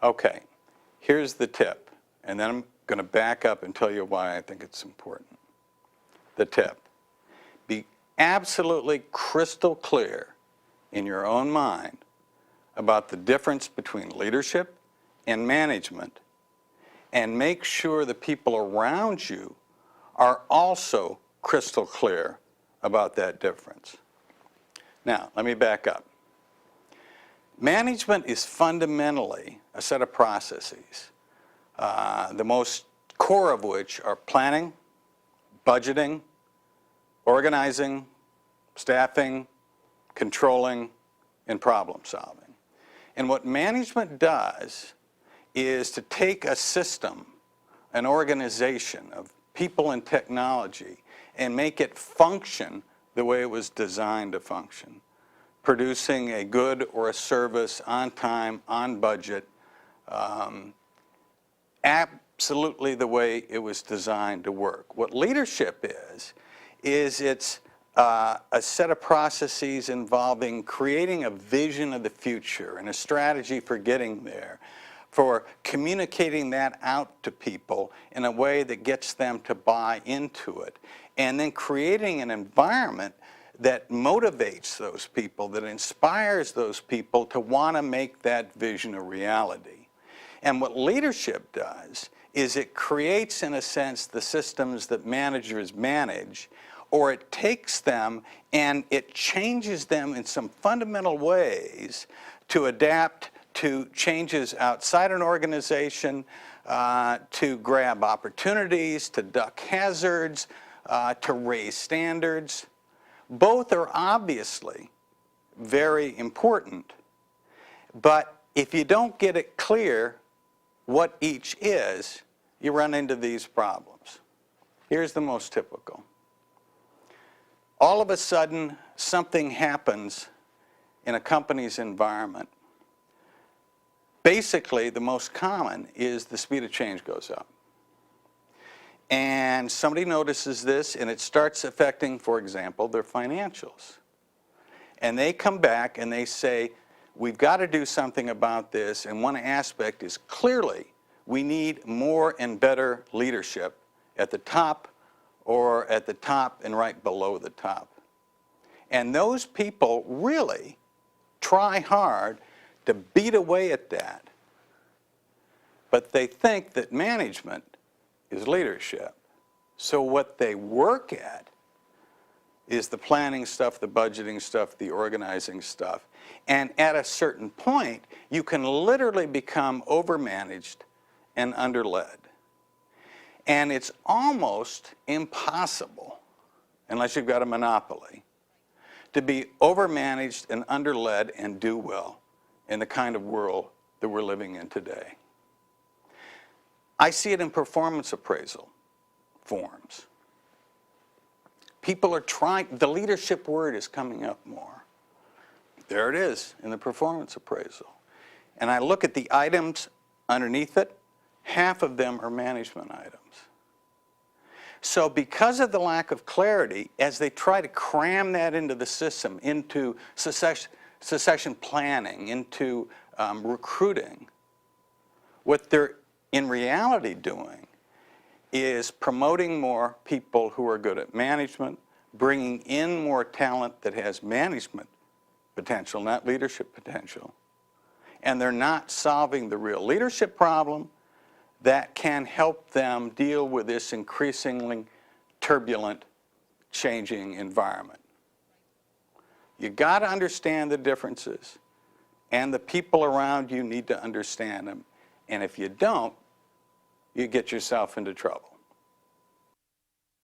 Okay, here's the tip, and then I'm going to back up and tell you why I think it's important. The tip: be absolutely crystal clear in your own mind about the difference between leadership and management, and make sure the people around you are also crystal clear about that difference. Now, let me back up. Management is fundamentally a set of processes, the most core of which are planning, budgeting, organizing, staffing, controlling, and problem solving. And what management does is to take a system, an organization of people and technology, and make it function the way it was designed to function, producing a good or a service on time, on budget, absolutely the way it was designed to work. What leadership is it's a set of processes involving creating a vision of the future and a strategy for getting there, for communicating that out to people in a way that gets them to buy into it, and then creating an environment that motivates those people, that inspires those people to want to make that vision a reality. And what leadership does is it creates, in a sense, the systems that managers manage, or it takes them and it changes them in some fundamental ways to adapt to changes outside an organization, to grab opportunities, to duck hazards, to raise standards. Both are obviously very important, but if you don't get it clear what each is, you run into these problems. Here's the most typical. All of a sudden, something happens in a company's environment. Basically, the most common is the speed of change goes up. And somebody notices this, and it starts affecting, for example, their financials. And they come back and they say, we've got to do something about this, and one aspect is clearly we need more and better leadership at the top, or at the top and right below the top. And those people really try hard to beat away at that. But they think that management is leadership. So what they work at is the planning stuff, the budgeting stuff, the organizing stuff. And at a certain point, you can literally become overmanaged and underled. And it's almost impossible, unless you've got a monopoly, to be overmanaged and underled and do well in the kind of world that we're living in today. I see it in performance appraisal forms. People are trying, the leadership word is coming up more. There it is in the performance appraisal. And I look at the items underneath it, half of them are management items. So because of the lack of clarity, as they try to cram that into the system, into succession planning, into recruiting, what they're in reality doing is promoting more people who are good at management, bringing in more talent that has management potential, not leadership potential. And they're not solving the real leadership problem that can help them deal with this increasingly turbulent, changing environment. You got to understand the differences, and the people around you need to understand them. And if you don't, you get yourself into trouble.